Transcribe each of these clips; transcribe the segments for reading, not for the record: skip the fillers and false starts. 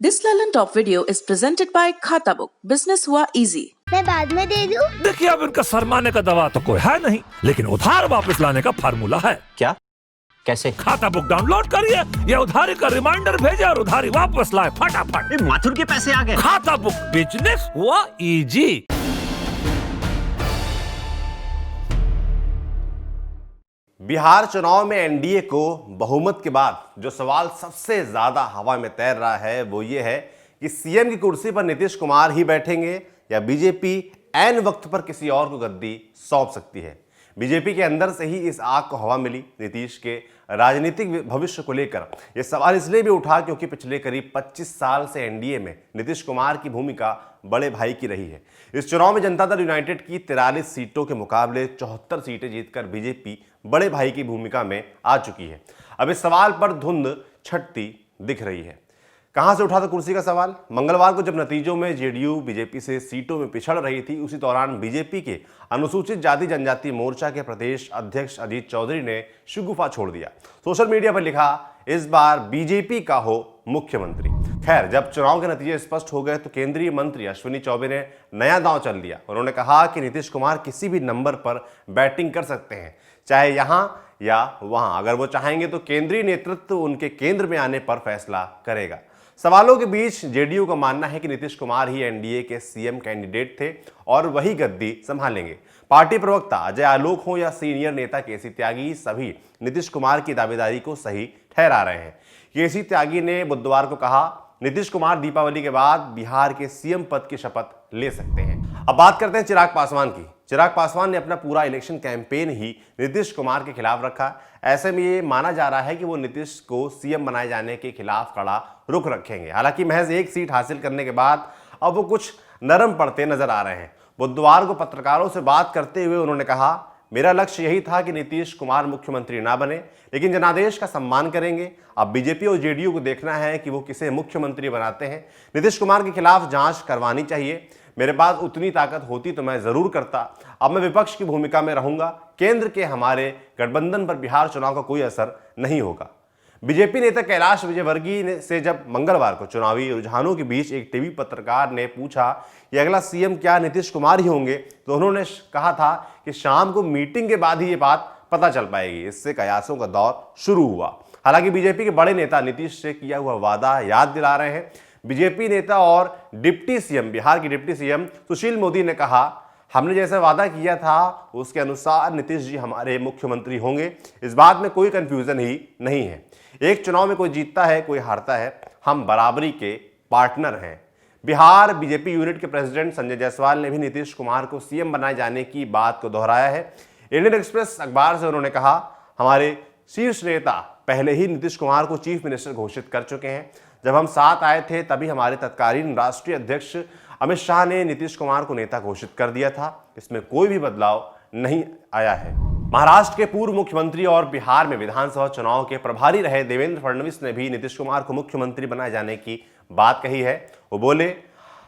This Lalan Top video is presented by खाता book. Business हुआ easy. मैं बाद में दे दूं? देखिए, अब इनका सरमाने का दवा तो कोई है नहीं, लेकिन उधार वापस लाने का फार्मूला है। क्या? कैसे? खाता बुक डाउनलोड करिए, ये उधारी का रिमाइंडर भेजे और उधारी वापस लाए फटाफट। माथुर के पैसे आ गए। खाता बुक, बिजनेस हुआ इजी। बिहार चुनाव में एनडीए को बहुमत के बाद जो सवाल सबसे ज्यादा हवा में तैर रहा है वो ये है कि सीएम की कुर्सी पर नीतीश कुमार ही बैठेंगे या बीजेपी ऐन वक्त पर किसी और को गद्दी सौंप सकती है। बीजेपी के अंदर से ही इस आग को हवा मिली। नीतीश के राजनीतिक भविष्य को लेकर यह सवाल इसलिए भी उठा क्योंकि पिछले करीब 25 साल से एनडीए में नीतीश कुमार की भूमिका बड़े भाई की रही है। इस चुनाव में जनता दल यूनाइटेड की 43 सीटों के मुकाबले 74 सीटें जीतकर बीजेपी बड़े भाई की भूमिका में आ चुकी है। अब इस सवाल पर धुंध छटती दिख रही है। कहां से उठा था कुर्सी का सवाल? मंगलवार को जब नतीजों में जेडीयू बीजेपी से सीटों में पिछड़ रही थी, उसी दौरान बीजेपी के अनुसूचित जाति जनजाति मोर्चा के प्रदेश अध्यक्ष अजीत चौधरी ने शिगुफा छोड़ दिया। सोशल मीडिया पर लिखा, इस बार बीजेपी का हो मुख्यमंत्री। खैर, जब चुनाव के नतीजे स्पष्ट हो गए तो केंद्रीय मंत्री अश्विनी चौबे ने नया दांव चल दिया। उन्होंने कहा कि नीतीश कुमार किसी भी नंबर पर बैटिंग कर सकते हैं, चाहे यहां या वहां। अगर वो चाहेंगे तो केंद्रीय नेतृत्व उनके केंद्र में आने पर फैसला करेगा। सवालों के बीच जेडीयू का मानना है कि नीतीश कुमार ही एनडीए के सीएम कैंडिडेट थे और वही गद्दी संभालेंगे। पार्टी प्रवक्ता अजय आलोक हो या सीनियर नेता केसी त्यागी, सभी नीतीश कुमार की दावेदारी को सही ठहरा रहे हैं। केसी त्यागी ने बुधवार को कहा, नीतीश कुमार दीपावली के बाद बिहार के सीएम पद की शपथ ले सकते हैं। अब बात करते हैं चिराग पासवान की। चिराग पासवान ने अपना पूरा इलेक्शन कैंपेन ही नीतीश कुमार के खिलाफ रखा। ऐसे में ये माना जा रहा है कि वो नीतीश को सीएम बनाए जाने के खिलाफ कड़ा रुख रखेंगे। हालांकि महज एक सीट हासिल करने के बाद अब वो कुछ नरम पड़ते नजर आ रहे हैं। बुधवार को पत्रकारों से बात करते हुए उन्होंने कहा, मेरा लक्ष्य यही था कि नीतीश कुमार मुख्यमंत्री ना बने, लेकिन जनादेश का सम्मान करेंगे। अब बीजेपी और जेडीयू को देखना है कि वो किसे मुख्यमंत्री बनाते हैं। नीतीश कुमार के खिलाफ जांच करवानी चाहिए। मेरे पास उतनी ताकत होती तो मैं जरूर करता। अब मैं विपक्ष की भूमिका में रहूंगा। केंद्र के हमारे गठबंधन पर बिहार चुनाव का कोई असर नहीं होगा। बीजेपी नेता कैलाश विजयवर्गीय से जब मंगलवार को चुनावी रुझानों के बीच एक टीवी पत्रकार ने पूछा कि अगला सीएम क्या नीतीश कुमार ही होंगे, तो उन्होंने कहा था कि शाम को मीटिंग के बाद ही ये बात पता चल पाएगी। इससे कयासों का दौर शुरू हुआ। हालांकि बीजेपी के बड़े नेता नीतीश से किया हुआ वादा याद दिला रहे हैं। बीजेपी नेता और डिप्टी सीएम, बिहार के डिप्टी सीएम सुशील मोदी ने कहा, हमने जैसा वादा किया था उसके अनुसार नीतीश जी हमारे मुख्यमंत्री होंगे। इस बात में कोई कंफ्यूजन ही नहीं है। एक चुनाव में कोई जीतता है, कोई हारता है, हम बराबरी के पार्टनर हैं। बिहार बीजेपी यूनिट के प्रेसिडेंट संजय जायसवाल ने भी नीतीश कुमार को सीएम बनाए जाने की बात को दोहराया है। इंडियन एक्सप्रेस अखबार से उन्होंने कहा, हमारे शीर्ष नेता पहले ही नीतीश कुमार को चीफ मिनिस्टर घोषित कर चुके हैं। जब हम साथ आए थे तभी हमारे तत्कालीन राष्ट्रीय अध्यक्ष अमित शाह ने नीतीश कुमार को नेता घोषित कर दिया था। इसमें कोई भी बदलाव नहीं आया है। महाराष्ट्र के पूर्व मुख्यमंत्री और बिहार में विधानसभा चुनाव के प्रभारी रहे देवेंद्र फडणवीस ने भी नीतीश कुमार को मुख्यमंत्री बनाए जाने की बात कही है। वो बोले,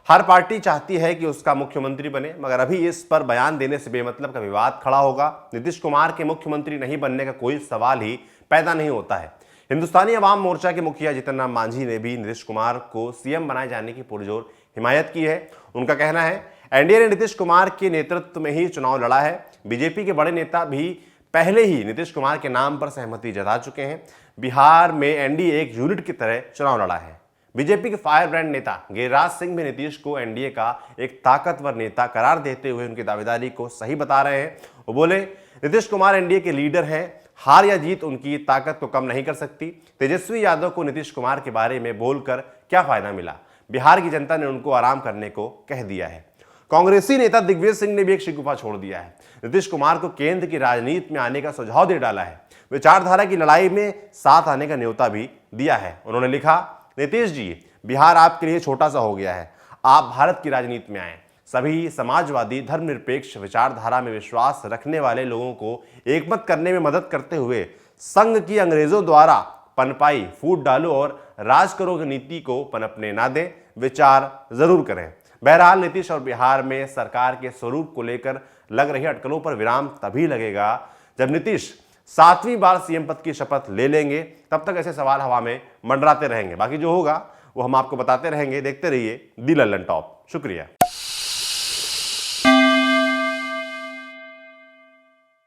हर पार्टी चाहती है कि उसका मुख्यमंत्री बने, मगर अभी इस पर बयान देने से बेमतलब का विवाद खड़ा होगा। नीतीश कुमार के मुख्यमंत्री नहीं बनने का कोई सवाल ही पैदा नहीं होता है। हिंदुस्तानी अवाम मोर्चा के मुखिया जीतन राम मांझी ने भी नीतीश कुमार को सीएम बनाए जाने की पुरजोर हिमायत की है। उनका कहना है, एनडीए ने नीतीश कुमार के नेतृत्व में ही चुनाव लड़ा है। बीजेपी के बड़े नेता भी पहले ही नीतीश कुमार के नाम पर सहमति जता चुके हैं। बिहार में एनडीए एक यूनिट की तरह चुनाव लड़ा है। बीजेपी के फायर ब्रांड नेता गिरिराज सिंह भी नीतीश को एनडीए का एक ताकतवर नेता करार देते हुए उनकी दावेदारी को सही बता रहे हैं। वो बोले, नीतीश कुमार एनडीए के लीडर हैं, हार या जीत उनकी ताकत को कम नहीं कर सकती। तेजस्वी यादव को नीतीश कुमार के बारे में बोलकर क्या फायदा मिला? बिहार की जनता ने उनको आराम करने को कह दिया है। कांग्रेसी नेता दिग्विजय सिंह ने भी एक शिकूफा छोड़ दिया है। नीतीश कुमार को केंद्र की राजनीति में आने का सुझाव दे डाला है। विचारधारा की लड़ाई में साथ आने का न्योता भी दिया है। उन्होंने लिखा, नीतीश जी, बिहार आपके लिए छोटा सा हो गया है, आप भारत की राजनीति में आए। सभी समाजवादी धर्मनिरपेक्ष विचारधारा में विश्वास रखने वाले लोगों को एकमत करने में मदद करते हुए संघ की अंग्रेजों द्वारा पनपाई फूट डालो और राज करो की नीति को पनपने ना दें, विचार जरूर करें। बहरहाल नीतीश और बिहार में सरकार के स्वरूप को लेकर लग रही अटकलों पर विराम तभी लगेगा जब नीतीश 7वीं बार सीएम पद की शपथ ले लेंगे। तब तक ऐसे सवाल हवा में मंडराते रहेंगे। बाकी जो होगा वो हम आपको बताते रहेंगे। देखते रहिए दी लल्लन टॉप। शुक्रिया।